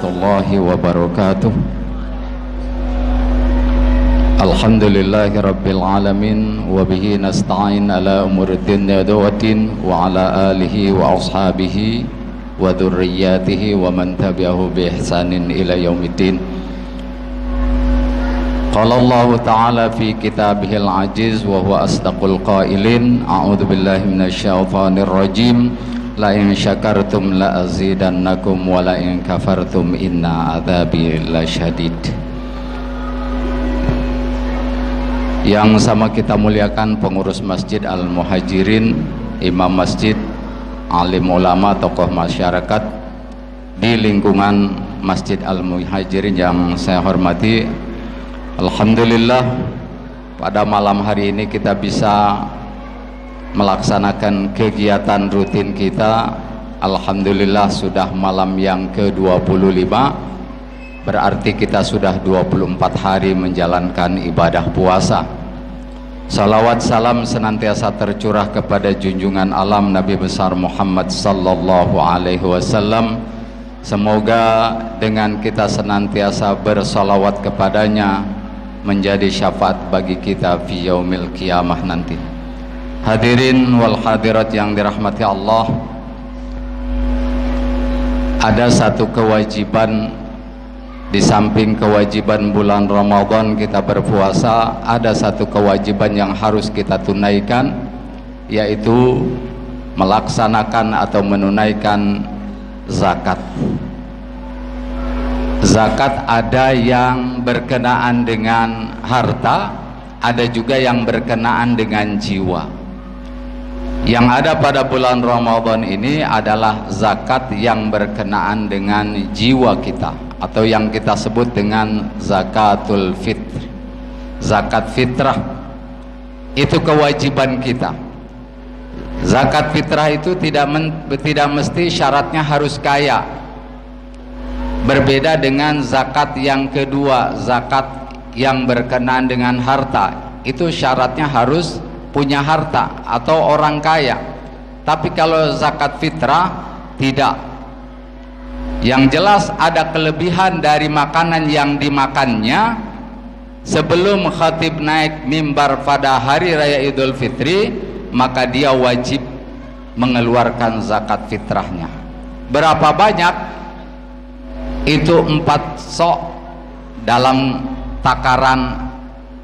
warahmatullahi wabarakatuh. Alhamdulillahi rabbil alamin, wabihi nasta'in ala umuriddin yadawatin, wa ala alihi wa ashabihi wa dhurriyyatihi wa man tabi'ahu bi ihsanin ila yaumiddin. Qala Allah ta'ala fi kitabihil aziz wa huwa asdaqul qailin, a'udzu billahi minasyaitonir rajim. La in syakartum la azidannakum wa la in kafartum inna adzabi lasyadid. Yang sama kita muliakan pengurus Masjid Al-Muhajirin, imam masjid, alim ulama, tokoh masyarakat di lingkungan Masjid Al-Muhajirin yang saya hormati. Alhamdulillah, pada malam hari ini kita bisa melaksanakan kegiatan rutin kita. Alhamdulillah sudah malam yang ke-25, berarti kita sudah 24 hari menjalankan ibadah puasa. Salawat salam senantiasa tercurah kepada junjungan alam Nabi besar Muhammad sallallahu alaihi wasallam. Semoga dengan kita senantiasa bersalawat kepadanya menjadi syafaat bagi kita fi yaumil qiyamah nanti. Hadirin wal hadirat yang dirahmati Allah, ada satu kewajiban di samping kewajiban bulan Ramadan kita berpuasa, ada satu kewajiban yang harus kita tunaikan, yaitu melaksanakan atau menunaikan zakat. Zakat ada yang berkenaan dengan harta, ada juga yang berkenaan dengan jiwa. Yang ada pada bulan Ramadan ini adalah zakat yang berkenaan dengan jiwa kita, atau yang kita sebut dengan zakatul fitr, zakat fitrah. Itu kewajiban kita. Zakat fitrah itu tidak mesti syaratnya harus kaya. Berbeda dengan zakat yang kedua, zakat yang berkenaan dengan harta. Itu syaratnya harus punya harta atau orang kaya. Tapi kalau zakat fitrah tidak. Yang jelas ada kelebihan dari makanan yang dimakannya sebelum khatib naik mimbar pada hari raya Idul Fitri, maka dia wajib mengeluarkan zakat fitrahnya. Berapa banyak? Itu 4 sok dalam takaran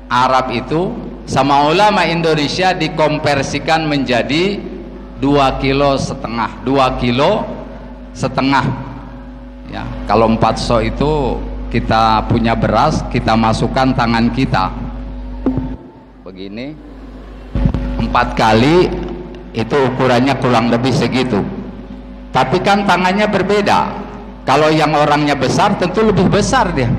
Arab itu, sama ulama Indonesia dikonversikan menjadi 2,5 kilo, 2,5 kilo. Ya, kalau 4 sok itu kita punya beras, kita masukkan tangan kita begini 4 kali, itu ukurannya kurang lebih segitu. Tapi kan tangannya berbeda. Kalau yang orangnya besar tentu lebih besar, dia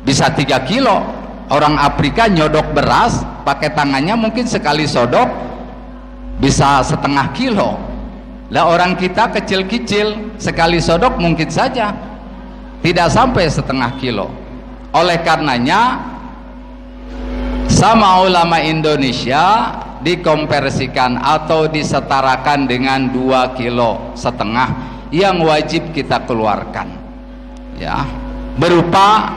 bisa 3 kilo. Orang Afrika nyodok beras pakai tangannya mungkin sekali sodok bisa 0,5 kilo. Lah orang kita kecil-kecil, sekali sodok mungkin saja tidak sampai 0,5 kilo. Oleh karenanya sama ulama Indonesia dikonversikan atau disetarakan dengan 2,5 kilo yang wajib kita keluarkan, ya, berupa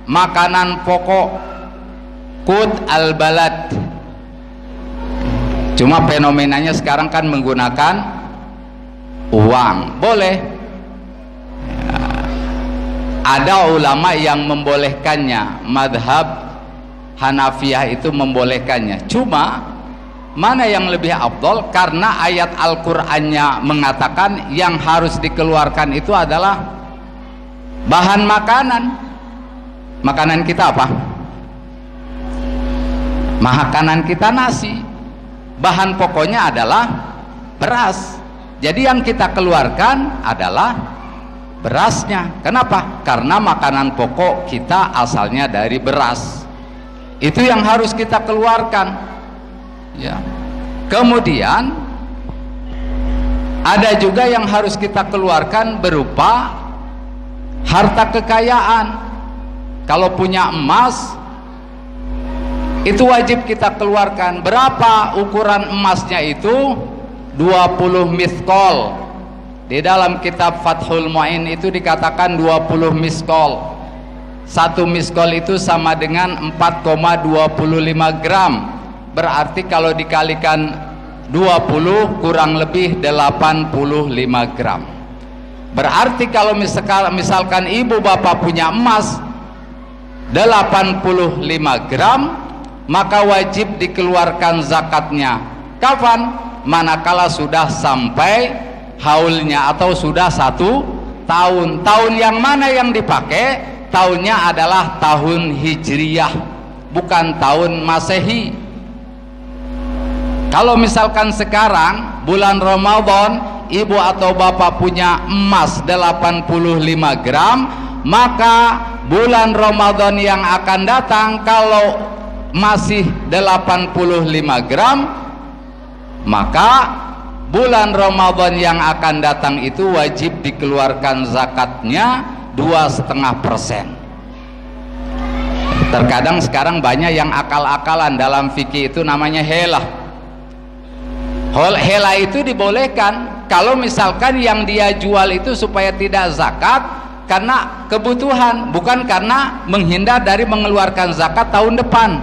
makanan pokok, qut al-balad. Cuma fenomenanya sekarang kan menggunakan uang. Boleh ya. Ada ulama yang membolehkannya, madhab Hanafiyah itu membolehkannya. Cuma mana yang lebih afdol? Karena ayat Al-Qur'annya mengatakan yang harus dikeluarkan itu adalah bahan makanan. Makanan kita apa? Makanan kita nasi. Bahan pokoknya adalah beras. Jadi yang kita keluarkan adalah berasnya. Kenapa? Karena makanan pokok kita asalnya dari beras. Itu yang harus kita keluarkan. Ya. Kemudian ada juga yang harus kita keluarkan berupa harta kekayaan. Kalau punya emas itu wajib kita keluarkan. Berapa ukuran emasnya itu? 20 mithqal. Di dalam kitab Fathul Mu'in itu dikatakan 20 miskol. Satu miskol itu sama dengan 4,25 gram. Berarti kalau dikalikan 20 kurang lebih 85 gram. Berarti kalau misalkan ibu bapak punya emas 85 gram, maka wajib dikeluarkan zakatnya. Kapan? Manakala sudah sampai haulnya atau sudah 1 tahun. Tahun yang mana yang dipakai? Tahunnya adalah tahun Hijriyah, bukan tahun Masehi. Kalau misalkan sekarang bulan Ramadan ibu atau bapak punya emas 85 gram, maka bulan Ramadan yang akan datang kalau masih 85 gram, maka bulan Ramadan yang akan datang itu wajib dikeluarkan zakatnya 2,5%. Terkadang sekarang banyak yang akal-akalan dalam fikih, itu namanya helah. Helah itu dibolehkan kalau misalkan yang dia jual itu supaya tidak zakat karena kebutuhan, bukan karena menghindar dari mengeluarkan zakat tahun depan.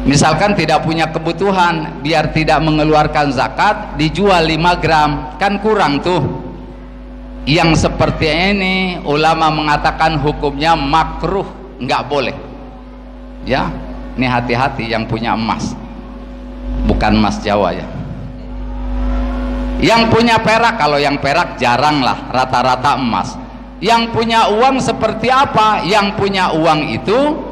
Misalkan tidak punya kebutuhan, biar tidak mengeluarkan zakat, dijual 5 gram, kan kurang tuh. Yang seperti ini ulama mengatakan hukumnya makruh, nggak boleh. Ya, ini hati-hati yang punya emas, bukan emas Jawa ya. Yang punya perak, kalau yang perak jarang lah, rata-rata emas. Yang punya uang seperti apa? Yang punya uang itu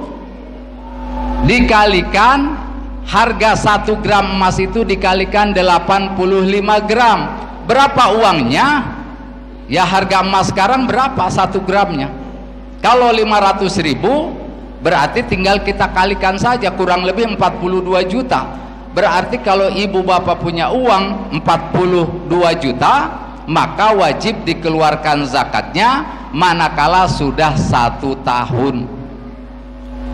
dikalikan harga 1 gram emas itu dikalikan 85 gram. Berapa uangnya? Ya harga emas sekarang berapa 1 gramnya? Kalau 500.000 berarti tinggal kita kalikan saja, kurang lebih 42 juta. Berarti kalau ibu bapak punya uang 42 juta, maka wajib dikeluarkan zakatnya manakala sudah 1 tahun.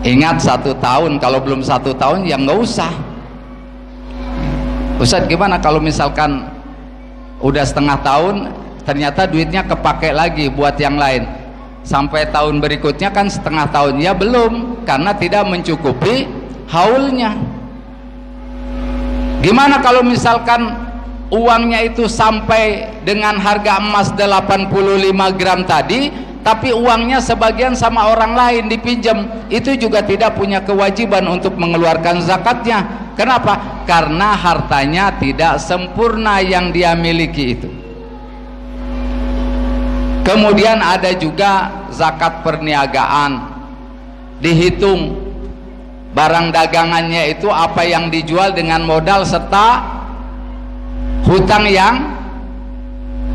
Ingat 1 tahun, kalau belum 1 tahun ya nggak usah. Ustadz gimana kalau misalkan udah setengah tahun ternyata duitnya kepake lagi buat yang lain, sampai tahun berikutnya kan setengah tahun? Ya belum, karena tidak mencukupi haulnya. Gimana kalau misalkan uangnya itu sampai dengan harga emas 85 gram tadi, tapi uangnya sebagian sama orang lain dipinjam, itu juga tidak punya kewajiban untuk mengeluarkan zakatnya. Kenapa? Karena hartanya tidak sempurna yang dia miliki itu. Kemudian ada juga zakat perniagaan, dihitung barang dagangannya itu apa yang dijual dengan modal serta hutang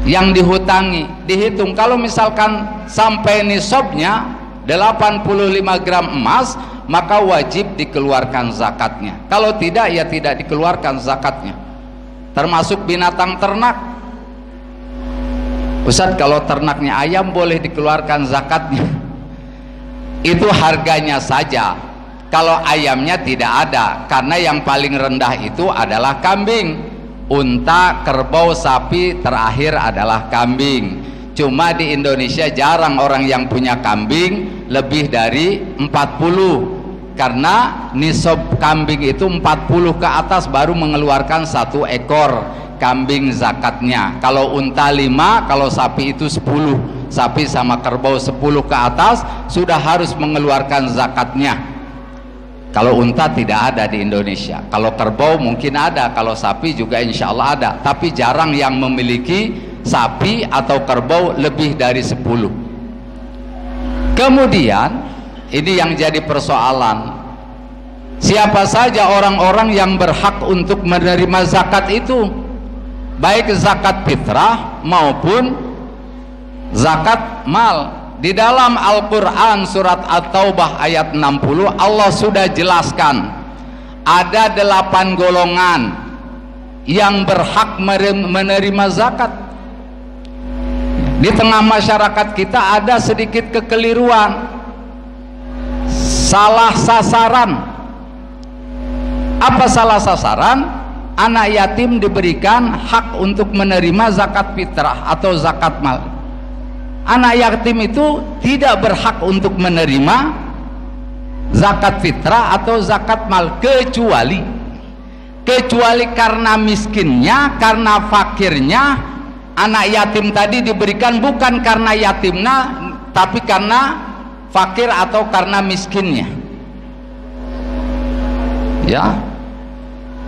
yang dihutangi, dihitung. Kalau misalkan sampai nisabnya 85 gram emas, maka wajib dikeluarkan zakatnya. Kalau tidak, ya tidak dikeluarkan zakatnya. Termasuk binatang ternak. Ustadz, kalau ternaknya ayam boleh dikeluarkan zakatnya. Itu harganya saja. Kalau ayamnya tidak ada, karena yang paling rendah itu adalah kambing, unta, kerbau, sapi, terakhir adalah kambing. Cuma di Indonesia jarang orang yang punya kambing lebih dari 40, karena nisab kambing itu 40 ke atas baru mengeluarkan 1 ekor kambing zakatnya. Kalau unta 5, kalau sapi itu 10, sapi sama kerbau 10 ke atas sudah harus mengeluarkan zakatnya. Kalau unta tidak ada di Indonesia, kalau kerbau mungkin ada, kalau sapi juga insya Allah ada, tapi jarang yang memiliki sapi atau kerbau lebih dari 10. Kemudian ini yang jadi persoalan, siapa saja orang-orang yang berhak untuk menerima zakat itu, baik zakat fitrah maupun zakat mal. Di dalam Al-Quran surat At-Taubah ayat 60 Allah sudah jelaskan ada 8 golongan yang berhak menerima zakat. Di tengah masyarakat kita ada sedikit kekeliruan, salah sasaran. Apa salah sasaran? anak yatim diberikan hak untuk menerima zakat fitrah atau zakat mal. Anak yatim itu tidak berhak untuk menerima zakat fitrah atau zakat mal, kecuali karena miskinnya, karena fakirnya. Anak yatim tadi diberikan bukan karena yatimnya, tapi karena fakir atau karena miskinnya. Ya,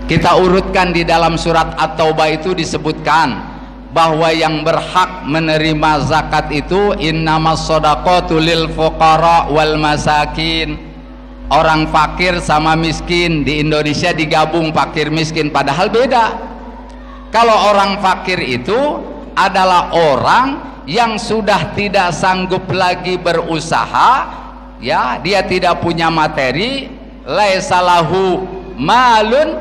kita urutkan di dalam surat At-Taubah itu disebutkan bahwa yang berhak menerima zakat itu innamas shadaqatu lil fuqara wal masakin. Orang fakir sama miskin di Indonesia digabung fakir miskin, padahal beda. Kalau orang fakir itu adalah orang yang sudah tidak sanggup lagi berusaha, ya, dia tidak punya materi, laisa lahu malun,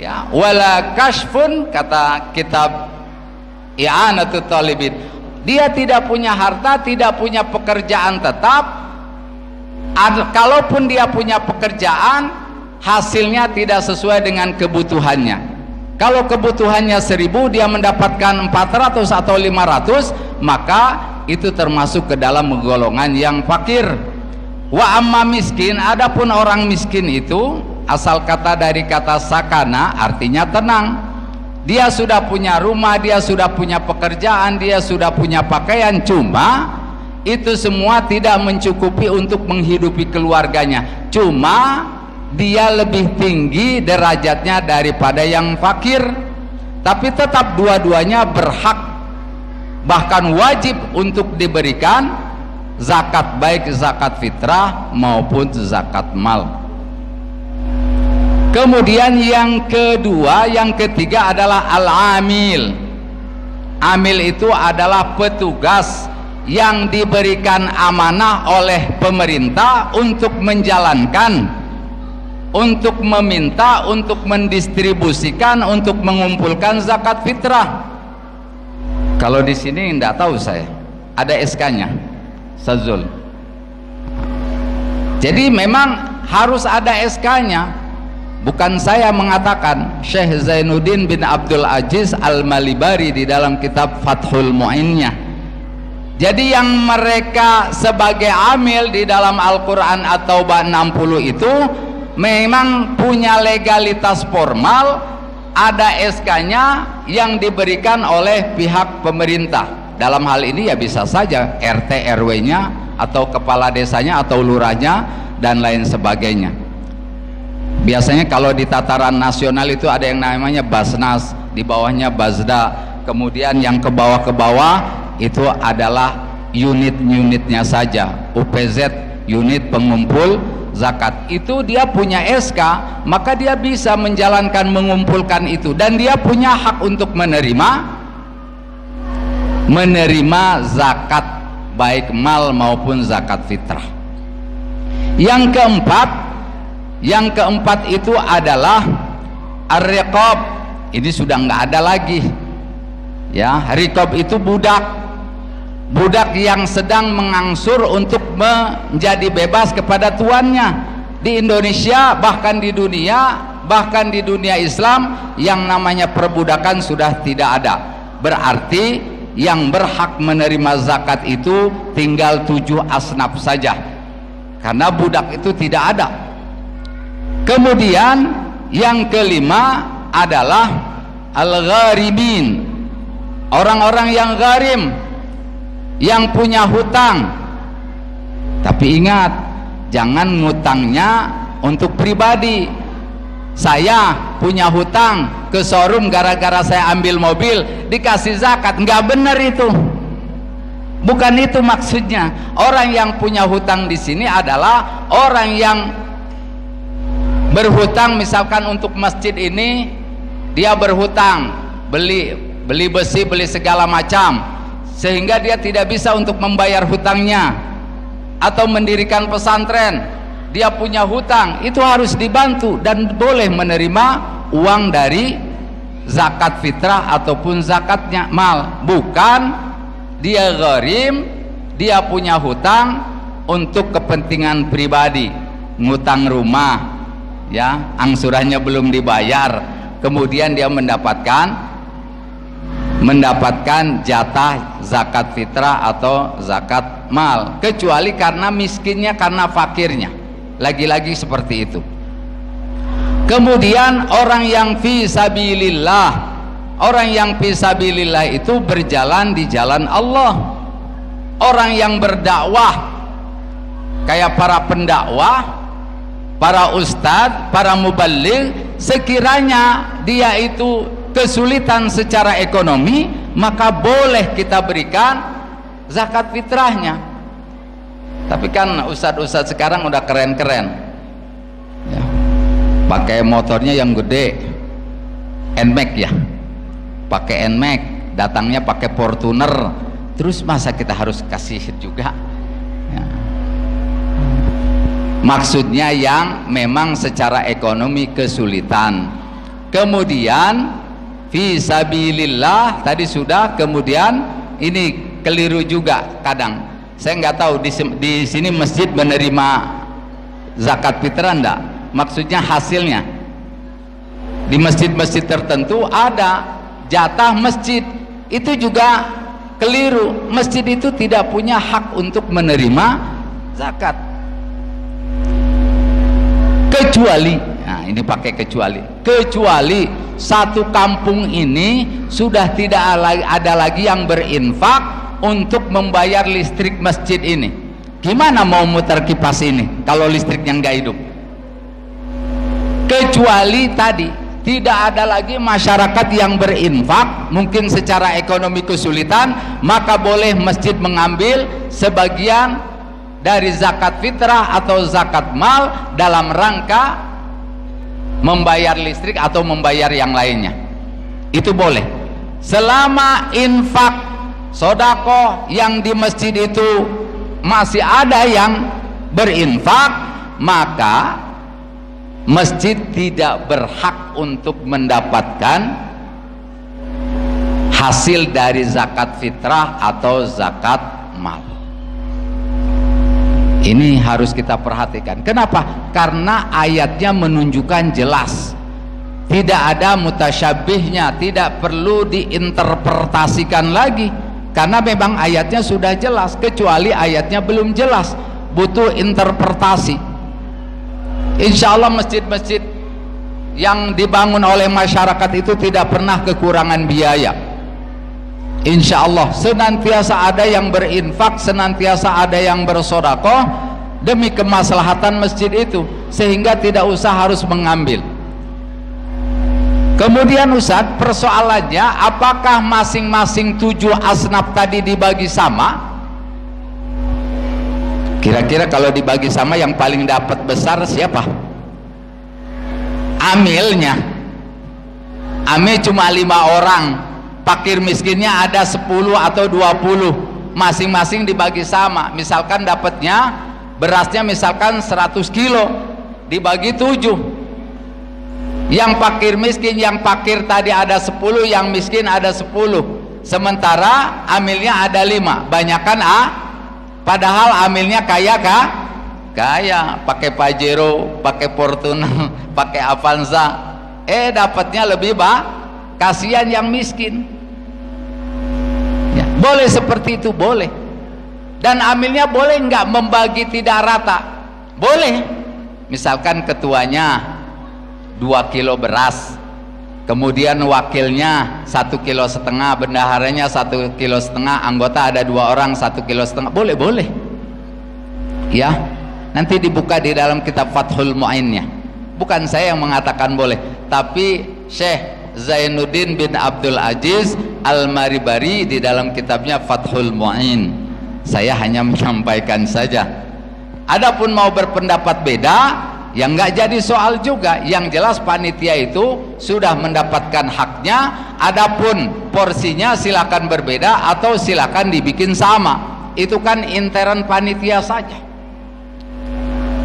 ya, wala kashfun, kata kitab I'anatut Talibin, dia tidak punya harta, tidak punya pekerjaan tetap. Kalaupun dia punya pekerjaan, hasilnya tidak sesuai dengan kebutuhannya. Kalau kebutuhannya 1000, dia mendapatkan 400 atau 500, maka itu termasuk ke dalam golongan yang fakir. Wa amma miskin, adapun orang miskin itu asal kata dari kata sakana, artinya tenang. Dia sudah punya rumah, dia sudah punya pekerjaan, dia sudah punya pakaian, cuma itu semua tidak mencukupi untuk menghidupi keluarganya. Cuma dia lebih tinggi derajatnya daripada yang fakir, tapi tetap dua-duanya berhak, bahkan wajib untuk diberikan zakat, baik zakat fitrah maupun zakat mal. Kemudian yang kedua, yang ketiga adalah al-amil. Amil itu adalah petugas yang diberikan amanah oleh pemerintah untuk menjalankan, untuk meminta, untuk mendistribusikan, untuk mengumpulkan zakat fitrah. Kalau di sini tidak tahu saya, ada SK-nya, Sazul. Jadi memang harus ada SK-nya. Bukan saya mengatakan, Syekh Zainuddin bin Abdul Aziz Al-Malibari di dalam kitab Fathul Mu'innya. Jadi yang mereka sebagai amil di dalam Al-Quran At-Taubah 60 itu memang punya legalitas formal, ada SK-nya yang diberikan oleh pihak pemerintah. Dalam hal ini ya bisa saja RT RW-nya atau kepala desanya atau lurahnya dan lain sebagainya. Biasanya kalau di tataran nasional itu ada yang namanya Basnas, di bawahnya Bazda, kemudian yang ke bawah itu adalah unit-unitnya saja. UPZ, unit pengumpul zakat, itu dia punya SK, maka dia bisa menjalankan, mengumpulkan itu, dan dia punya hak untuk menerima zakat baik mal maupun zakat fitrah. Yang keempat itu adalah ar-riqab. Ini sudah nggak ada lagi, ya. Riqab itu budak yang sedang mengangsur untuk menjadi bebas kepada tuannya. Di Indonesia, bahkan di dunia Islam, yang namanya perbudakan sudah tidak ada. Berarti yang berhak menerima zakat itu tinggal 7 asnaf saja, karena budak itu tidak ada. Kemudian yang kelima adalah al-gharibin, orang-orang yang gharim, yang punya hutang. Tapi ingat, jangan ngutangnya untuk pribadi. Saya punya hutang ke showroom gara-gara saya ambil mobil, dikasih zakat, nggak benar itu. Bukan itu maksudnya. Orang yang punya hutang di sini adalah orang yang berhutang, misalkan untuk masjid ini dia berhutang, beli besi, beli segala macam, sehingga dia tidak bisa untuk membayar hutangnya. Atau mendirikan pesantren, dia punya hutang, itu harus dibantu dan boleh menerima uang dari zakat fitrah ataupun zakatnya mal. Bukan dia gharim, dia punya hutang untuk kepentingan pribadi, ngutang rumah, ya, angsurannya belum dibayar, kemudian dia mendapatkan jatah zakat fitrah atau zakat mal, kecuali karena miskinnya, karena fakirnya, lagi-lagi seperti itu. Kemudian orang yang fi sabilillah, orang yang fi sabilillah itu berjalan di jalan Allah. Orang yang berdakwah kayak para pendakwah, para ustadz, para muballigh, sekiranya dia itu kesulitan secara ekonomi, maka boleh kita berikan zakat fitrahnya. Tapi kan ustadz-ustadz sekarang udah keren-keren ya, pakai motornya yang gede, NMAX ya, pakai NMAX, datangnya pakai Fortuner, terus masa kita harus kasih juga ya. Maksudnya yang memang secara ekonomi kesulitan. Kemudian fi sabilillah tadi sudah, kemudian ini keliru juga kadang. Saya nggak tahu di sini masjid menerima zakat fitrah enggak? Maksudnya hasilnya. Di masjid-masjid tertentu ada jatah masjid. Itu juga keliru. Masjid itu tidak punya hak untuk menerima zakat. Kecuali, nah ini pakai kecuali satu kampung ini sudah tidak ada lagi yang berinfak untuk membayar listrik masjid ini. Gimana mau muter kipas ini kalau listriknya nggak hidup? Kecuali tadi tidak ada lagi masyarakat yang berinfak, mungkin secara ekonomi kesulitan, maka boleh masjid mengambil sebagian dari zakat fitrah atau zakat mal dalam rangka membayar listrik atau membayar yang lainnya. Itu boleh selama infak sodako yang di masjid itu masih ada yang berinfak, maka masjid tidak berhak untuk mendapatkan hasil dari zakat fitrah atau zakat mal. Ini harus kita perhatikan. Kenapa? Karena ayatnya menunjukkan jelas, tidak ada mutasyabihnya, tidak perlu diinterpretasikan lagi, karena memang ayatnya sudah jelas. Kecuali ayatnya belum jelas, butuh interpretasi. Insya Allah masjid-masjid yang dibangun oleh masyarakat itu tidak pernah kekurangan biaya. Insya Allah senantiasa ada yang berinfak, senantiasa ada yang bersedekah demi kemaslahatan masjid itu, sehingga tidak usah harus mengambil. Kemudian Ustadz, persoalannya apakah masing-masing 7 asnaf tadi dibagi sama? Kira-kira kalau dibagi sama yang paling dapat besar siapa? Amilnya. Amil cuma 5 orang, fakir miskinnya ada 10 atau 20, masing-masing dibagi sama. Misalkan dapatnya berasnya misalkan 100 kilo, dibagi 7. Yang fakir miskin, yang fakir tadi ada 10, yang miskin ada 10, sementara amilnya ada 5. Banyakan padahal amilnya kaya kaya, pakai Pajero, pakai Fortuner, pakai Avanza, dapatnya lebih kasihan yang miskin ya. Boleh seperti itu, boleh. Dan amilnya boleh nggak membagi tidak rata? Boleh. Misalkan ketuanya 2 kilo beras, kemudian wakilnya 1,5 kilo, bendaharanya 1,5 kilo, anggota ada 2 orang 1,5 kilo, boleh ya. Nanti dibuka di dalam kitab Fathul Mu'innya. Bukan saya yang mengatakan boleh, tapi Syekh Zainuddin bin Abdul Aziz Al-Maribari di dalam kitabnya Fathul Mu'in. Saya hanya menyampaikan saja. Adapun mau berpendapat beda, yang nggak jadi soal juga. Yang jelas panitia itu sudah mendapatkan haknya. Adapun porsinya silakan berbeda atau silakan dibikin sama. Itu kan intern panitia saja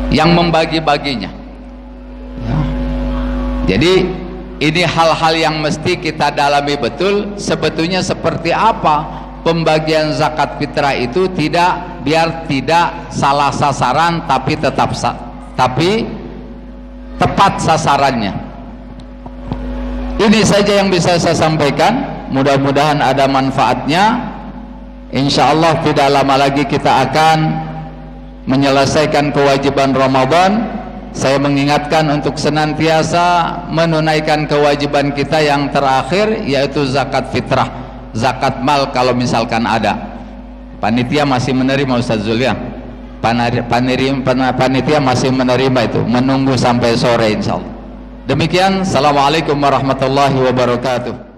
yang membagi-baginya ya. Jadi ini hal-hal yang mesti kita dalami betul, sebetulnya seperti apa pembagian zakat fitrah itu, biar tidak salah sasaran, tapi tepat sasarannya. Ini saja yang bisa saya sampaikan, mudah-mudahan ada manfaatnya. Insya Allah tidak lama lagi kita akan menyelesaikan kewajiban Ramadan. Saya mengingatkan untuk senantiasa menunaikan kewajiban kita yang terakhir, yaitu zakat fitrah, zakat mal kalau misalkan ada. Panitia masih menerima, Ustaz Zulya. Panitia masih menerima itu, menunggu sampai sore insya Allah. Demikian, assalamualaikum warahmatullahi wabarakatuh.